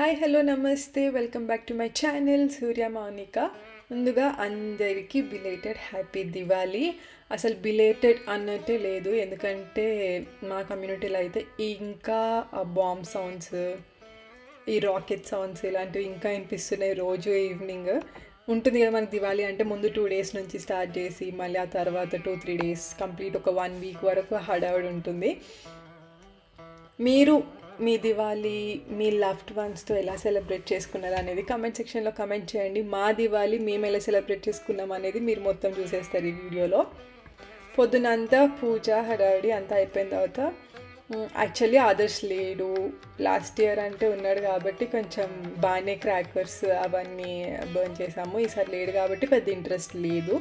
Hi hello నమస్తే welcome back to my channel Surya Mounika. ముందుగా అందరికీ బిలేటెడ్ హ్యాపీ దివాళీ. అసలు బిలేటెడ్ అన్నట్టే లేదు, ఎందుకంటే మా కమ్యూనిటీలో అయితే ఇంకా బాంబ్ సౌండ్స్, ఈ రాకెట్ సౌండ్స్ ఇలాంటివి ఇంకా వినిపిస్తున్నాయి. రోజు ఈవినింగ్ ఉంటుంది కదా మనకి దివాళీ అంటే, ముందు 2 days నుంచి స్టార్ట్ చేసి మళ్ళీ ఆ తర్వాత 2-3 days కంప్లీట్ ఒక 1 week వరకు హడావుడి ఉంటుంది. మీరు మీ దివాళీ మీ లవ్డ్ వన్స్తో ఎలా సెలబ్రేట్ చేసుకున్నారు అనేది కామెంట్ సెక్షన్లో కామెంట్ చేయండి. మా దివాళీ మేము ఎలా సెలబ్రేట్ చేసుకున్నాం అనేది మీరు మొత్తం చూసేస్తారు ఈ వీడియోలో. పొద్దునంతా పూజ హడావిడి అంతా అయిపోయిన తర్వాత యాక్చువల్లీ ఆదర్శ్ లేడు, లాస్ట్ ఇయర్ అంటే ఉన్నాడు కాబట్టి కొంచెం బాగానే క్రాకర్స్ అవన్నీ బర్న్ చేసాము. ఈసారి లేడు కాబట్టి పెద్ద ఇంట్రెస్ట్ లేదు,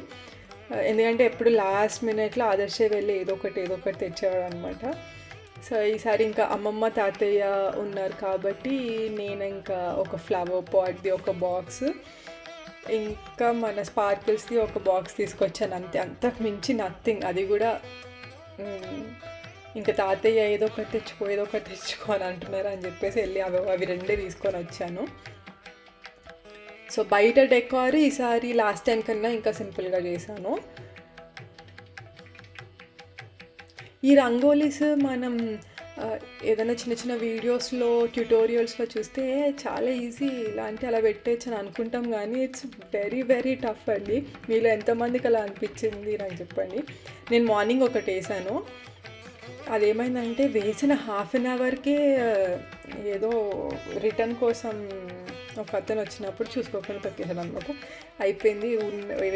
ఎందుకంటే ఎప్పుడు లాస్ట్ మినిట్లో ఆదర్శే వెళ్ళి ఏదో ఒకటి తెచ్చేవాడు అనమాట. సో ఈసారి ఇంకా అమ్మమ్మ తాతయ్య ఉన్నారు కాబట్టి నేను ఇంకా ఒక ఫ్లవర్ పాట్ది ఒక బాక్స్, ఇంకా మన స్పార్కిల్స్ది ఒక బాక్స్ తీసుకొచ్చాను అంతే. అంతకు మించి నథింగ్. అది కూడా ఇంకా తాతయ్య ఏదో ఒకటి తెచ్చుకో అని అంటున్నారు అని చెప్పేసి వెళ్ళి అవి రెండే తీసుకొని వచ్చాను. సో బయట డెకార్ ఈసారి లాస్ట్ టైం కన్నా ఇంకా సింపుల్గా చేశాను. ఈ రంగోలీస్ మనం ఏదైనా చిన్న చిన్న వీడియోస్లో ట్యూటోరియల్స్లో చూస్తే చాలా ఈజీ, ఇలాంటి అలా పెట్టేయచ్చు అని అనుకుంటాం, కానీ ఇట్స్ వెరీ వెరీ టఫ్ అండి. మీలో ఎంతమందికి అలా అనిపించింది నాకు చెప్పండి. నేను మార్నింగ్ ఒకటి వేసాను, అదేమైందంటే వేసిన 1/2 hourకే ఏదో రిటర్న్ కోసం ఒక అతను వచ్చినప్పుడు చూసుకోకుండా తొక్కేసాను అనమాట. అయిపోయింది,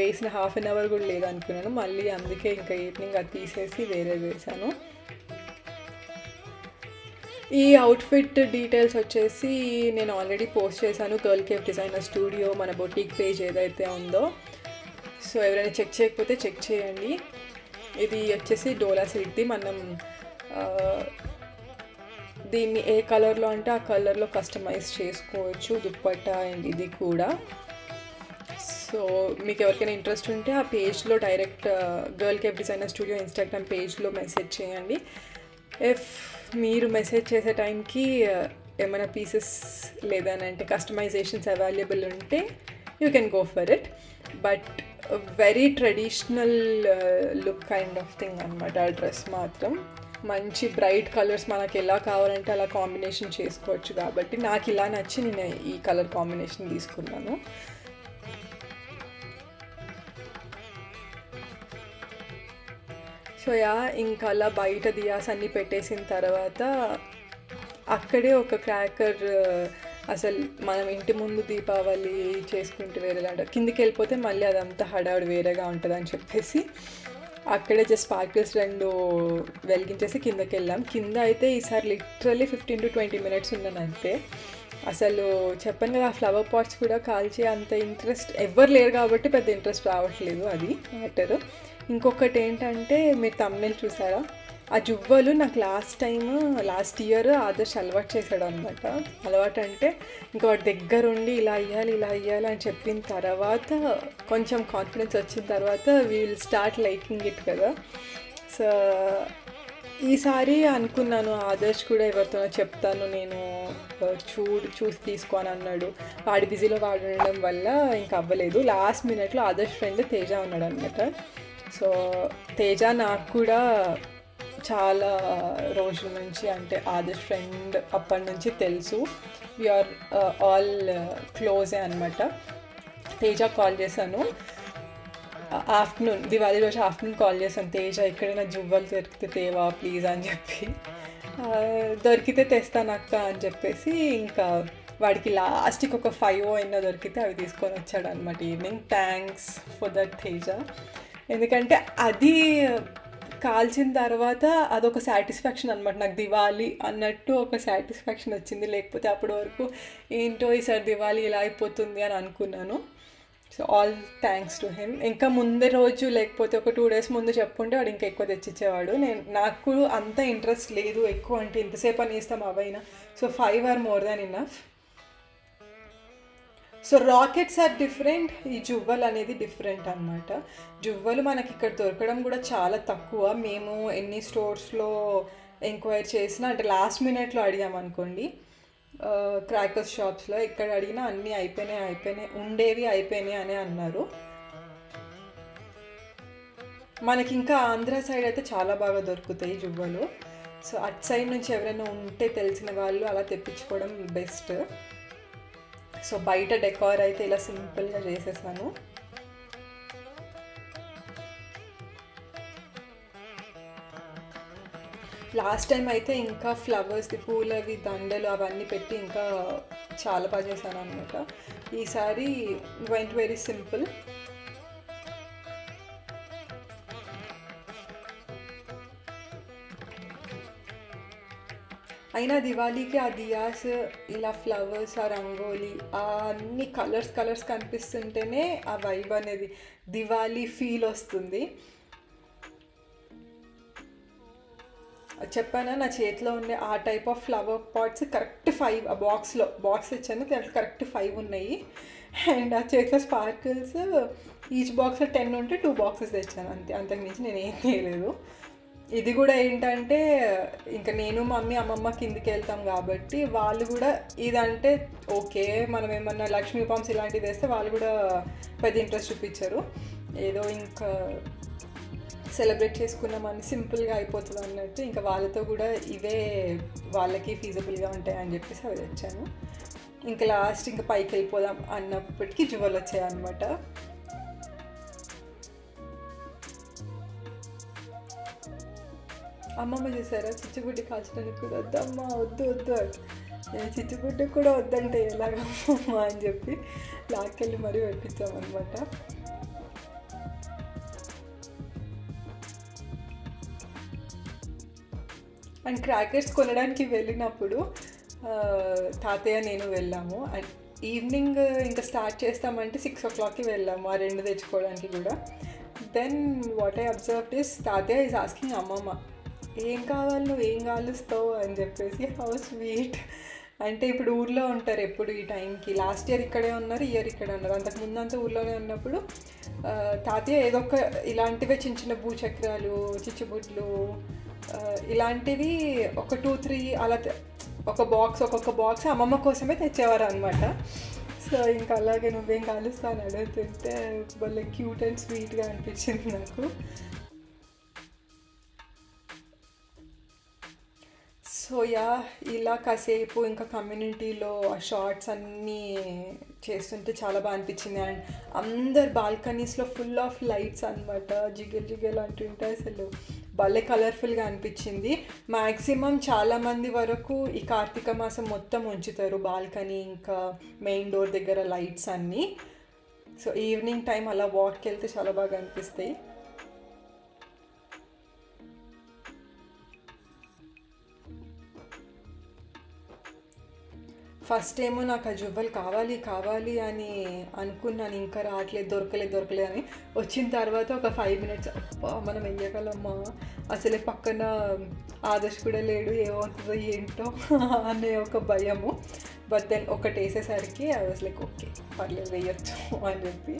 వేసిన 1/2 hour కూడా లేదనుకున్నాను. మళ్ళీ అందుకే ఇంకా ఈవినింగ్ అది తీసేసి వేరే వేసాను. ఈ అవుట్ఫిట్ డీటెయిల్స్ వచ్చేసి నేను ఆల్రెడీ పోస్ట్ చేశాను గర్ల్ కేఫ్ డిజైనర్ స్టూడియో మన బొటిక్ పేజ్ ఏదైతే ఉందో. సో ఎవరైనా చెక్ చేయకపోతే చెక్ చేయండి. ఇది వచ్చేసి డోలా సిల్క్ది. మనం దీన్ని ఏ కలర్లో అంటే ఆ కలర్లో కస్టమైజ్ చేసుకోవచ్చు, దుప్పట్టా అండ్ ఇది కూడా. సో మీకు ఎవరికైనా ఇంట్రెస్ట్ ఉంటే ఆ పేజ్లో direct girl cafe designer studio Instagram పేజ్లో మెసేజ్ చేయండి. ఇఫ్ మీరు మెసేజ్ చేసే టైంకి ఏమైనా పీసెస్ లేదనంటే కస్టమైజేషన్స్ అవైలబుల్ ఉంటే you can go for it. But very traditional look kind of thing అనమాట. ఆ డ్రెస్ మాత్రం మంచి బ్రైట్ కలర్స్ మనకి ఎలా కావాలంటే అలా కాంబినేషన్ చేసుకోవచ్చు కాబట్టి నాకు ఇలా నచ్చి నేను ఈ కలర్ కాంబినేషన్ తీసుకున్నాను. సో ఇంకా అలా బయట దియాస్ అన్నీ పెట్టేసిన తర్వాత అక్కడే ఒక క్రాకర్, అసలు మనం ఇంటి ముందు దీపావళి చేసుకుంటే వేరేలాంటి కిందికి వెళ్ళిపోతే మళ్ళీ అదంతా హడావుడి వేరేగా ఉంటుంది అని చెప్పేసి అక్కడే జస్ట్ స్పార్కిల్స్ 2 వెలిగించేసి కిందకి వెళ్ళాం. కింద అయితే ఈసారి లిటరల్లీ 15 to 20 minutes ఉన్నాను అంతే. అసలు చెప్పాను కదా, ఆ ఫ్లవర్ పాట్స్ కూడా కాల్చే అంత ఇంట్రెస్ట్ ఎవరు లేరు కాబట్టి పెద్ద ఇంట్రెస్ట్ రావట్లేదు, అది మ్యాటర్. ఇంకొకటి ఏంటంటే మీరు thumbnail చూసారా, ఆ జువ్వలు నాకు లాస్ట్ ఇయర్ ఆదర్శ్ అలవాటు చేశాడు అనమాట. అలవాటు అంటే ఇంకా వాటి దగ్గరుండి ఇలా అయ్యాలి అని చెప్పిన తర్వాత కొంచెం కాన్ఫిడెన్స్ వచ్చిన తర్వాత we will start liking it కదా. సో ఈసారి అనుకున్నాను ఆదర్శ్ కూడా ఎవరితోనో చెప్తాను నేను చూసి తీసుకో అని అన్నాడు. వాడి బిజీలో వాడు ఉండడం వల్ల ఇంకా అవ్వలేదు. లాస్ట్ మినిట్లో ఆదర్శ్ ఫ్రెండ్ తేజ ఉన్నాడు అనమాట. సో తేజ నాకు కూడా చాలా రోజుల నుంచి, అంటే ఆదర్శ్ ఫ్రెండ్ అప్పటి నుంచి తెలుసు. వీఆర్ ఆల్ క్లోజే అనమాట. తేజ కాల్ చేశాను ఆఫ్టర్నూన్, దివాళీ రోజు ఆఫ్టర్నూన్ కాల్ చేశాను. తేజ ఎక్కడైనా జువ్వలు దొరికితే తేవా ప్లీజ్ అని చెప్పి. దొరికితే తెస్తాను అక్క అని చెప్పేసి ఇంకా వాడికి లాస్ట్కి ఒక 5 అయినా దొరికితే అవి తీసుకొని వచ్చాడు అనమాట evening. Thanks for that Teja. ఎందుకంటే అది కాల్చిన తర్వాత అదొక సాటిస్ఫాక్షన్ అనమాట నాకు, దివాళీ అన్నట్టు ఒక సాటిస్ఫాక్షన్ వచ్చింది. లేకపోతే అప్పటి వరకు ఏంటో ఈసారి దివాళీ ఇలా అయిపోతుంది అని అనుకున్నాను. So all thanks to him. ఇంకా ముందే రోజు లేకపోతే ఒక 2 days ముందు చెప్పుంటే వాడు ఇంకా ఎక్కువ తెచ్చిచ్చేవాడు. నాకు అంత ఇంట్రెస్ట్ లేదు ఎక్కువ, అంటే ఇంతసేపు అని ఇస్తాం అవైనా. So 5 are more than enough. So rockets are different, ఈ జువ్వలు అనేది డిఫరెంట్ అనమాట. జువ్వలు మనకి ఇక్కడ దొరకడం కూడా చాలా తక్కువ. మేము ఎన్ని స్టోర్స్లో ఎంక్వైరీ చేసినా, అంటే లాస్ట్ మినిట్లో అడిగామనుకోండి క్రాకర్స్ షాప్స్లో ఎక్కడ అడిగినా అన్నీ అయిపోయినాయి ఉండేవి అయిపోయినాయి అని అన్నారు. మనకి ఇంకా ఆంధ్ర సైడ్ అయితే చాలా బాగా దొరుకుతాయి జువ్వలు. సో అటు సైడ్ నుంచి ఎవరైనా ఉంటే తెలిసిన వాళ్ళు అలా తెప్పించుకోవడం బెస్ట్. సో బయట డెకార్ అయితే ఇలా సింపుల్గా చేసేసాను. లాస్ట్ టైం అయితే ఇంకా ఫ్లవర్స్ది పూలవి దండలు అవన్నీ పెట్టి ఇంకా చాలా బాగా చేశాను అనమాట. ఈసారి వెంట్ వెరీ సింపుల్. అయినా దివాళీకి ఆ దియాస్ ఇలా ఫ్లవర్స్, ఆ రంగోలీ, ఆ అన్ని కలర్స్ కనిపిస్తుంటేనే ఆ వైబ్ అనేది దివాళీ ఫీల్ వస్తుంది. చెప్పానా నా చేతిలో ఉండే ఆ type of flower pots correct 5 ఆ బాక్స్ ఇచ్చాను, దాంట్లో కరెక్ట్ 5 ఉన్నాయి. అండ్ ఆ చేతిలో స్పార్కిల్స్ ఈచ్ బాక్స్లో 10 ఉంటే 2 బాక్సెస్ తెచ్చాను అంతే, అంతకుమించి నేను ఏం చేయలేదు. ఇది కూడా ఏంటంటే ఇంకా నేను మమ్మీ అమ్మమ్మ కిందికి వెళ్తాం కాబట్టి వాళ్ళు కూడా ఇదంటే ఓకే, మనం ఏమన్నా లక్ష్మీ పామ్స్ ఇలాంటివి వేస్తే వాళ్ళు కూడా పెద్ద ఇంట్రెస్ట్ చూపించారు. ఏదో ఇంకా సెలబ్రేట్ చేసుకున్నామని సింపుల్గా అయిపోతుంది అన్నట్టు ఇంకా వాళ్ళతో కూడా ఇవే వాళ్ళకి ఫీజబుల్గా ఉంటాయి అని చెప్పేసి అవి తెచ్చాను. ఇంకా లాస్ట్ ఇంకా పైకి వెళ్ళిపోదాం అన్నప్పటికీ జువ్వలు వచ్చాయి అన్నమాట. అమ్మమ్మ చూసారా చిచ్చుబుడ్డి కాల్చడానికి కూడా వద్దమ్మా వద్దు నేను చిచ్చుబుడ్డి కూడా వద్దంటే ఎలాగమ్మా అని చెప్పి లాక్కెళ్ళి మరీ పెట్టించామన్నమాట. అండ్ క్రాకర్స్ కొనడానికి వెళ్ళినప్పుడు తాతయ్య నేను వెళ్ళాము. అండ్ ఈవినింగ్ ఇంకా స్టార్ట్ చేస్తామంటే 6 o'clockకి వెళ్ళాము ఆ 2 తెచ్చుకోవడానికి కూడా. Then what I observed is తాతయ్య ఈజ్ ఆస్కింగ్ అమ్మమ్మ ఏం కావాలి, నువ్వు ఏం కాలుస్తావు అని చెప్పేసి. How sweet. అంటే ఇప్పుడు ఊర్లో ఉంటారు ఎప్పుడు ఈ టైంకి. లాస్ట్ ఇయర్ ఇక్కడే ఉన్నారు, ఇయర్ ఇక్కడే ఉన్నారు. అంతకుముందు అంతా ఊర్లోనే ఉన్నప్పుడు తాతయ్య ఏదో ఒక ఇలాంటివే చిన్న భూచక్రాలు, చిచ్చుబుడ్లు ఇలాంటివి ఒక 2-3 అలా ఒక్కొక్క బాక్స్ అమ్మమ్మ కోసమే తెచ్చేవారు అనమాట. సో ఇంకా అలాగే నువ్వేం కాలుస్తావు అని అడుగుతుంటే భలే క్యూట్ అండ్ స్వీట్గా అనిపించింది నాకు. సో యా ఇలా కాసేపు ఇంకా కమ్యూనిటీలో ఆ షార్ట్స్ అన్నీ చేస్తుంటే చాలా బాగా అనిపించింది. అండ్ అందరు బాల్కనీస్లో ఫుల్ ఆఫ్ లైట్స్ అనమాట, జిగేల్ అంటుంటే అసలు భలే కలర్ఫుల్గా అనిపించింది. మ్యాక్సిమం చాలామంది వరకు ఈ కార్తీక మాసం మొత్తం ఉంచుతారు బాల్కనీ ఇంకా మెయిన్ డోర్ దగ్గర లైట్స్ అన్నీ. సో ఈవినింగ్ టైం అలా వాక్కి వెళ్తే చాలా బాగా అనిపిస్తాయి. ఫస్ట్ ఏమో నాకు ఆ జువ్వలు కావాలి అని అనుకున్నాను, ఇంకా రావట్లేదు, దొరకలేదు అని. వచ్చిన తర్వాత ఒక 5 minutes అబ్బా మనం వెయ్యగలమ్మా, అసలే పక్కన ఆదర్శ్ కూడా లేడు, ఏమవుతుందో ఏంటో అనే ఒక భయము. బట్ దెన్ ఒకటి వేసేసరికి ఐ వాజ్ లైక్ ఓకే పర్లేదు వేయచ్చు అని చెప్పి.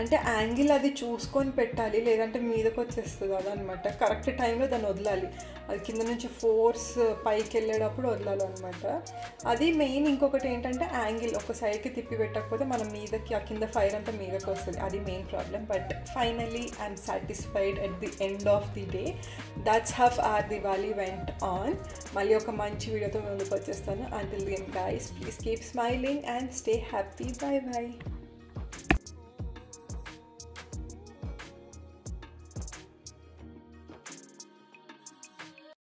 అంటే యాంగిల్ అది చూసుకొని పెట్టాలి, లేదంటే మీదకి వచ్చేస్తుంది అదనమాట. కరెక్ట్ టైంలో దాన్ని వదలాలి, అది కింద నుంచి ఫోర్స్ పైకి వెళ్ళేటప్పుడు వదలాలన్నమాట. అది మెయిన్. ఇంకొకటి ఏంటంటే యాంగిల్ ఒక సైడ్కి తిప్పి పెట్టకపోతే మనం మీదకి ఆ కింద ఫైర్ అంతా మీదకి వస్తుంది, అది main problem. But finally I'm satisfied at the end of the day. That's how our Diwali went on. మళ్ళీ ఒక మంచి వీడియోతో ముందుకు వచ్చేస్తాను. Until then guys please keep smiling and stay happy. Bye by.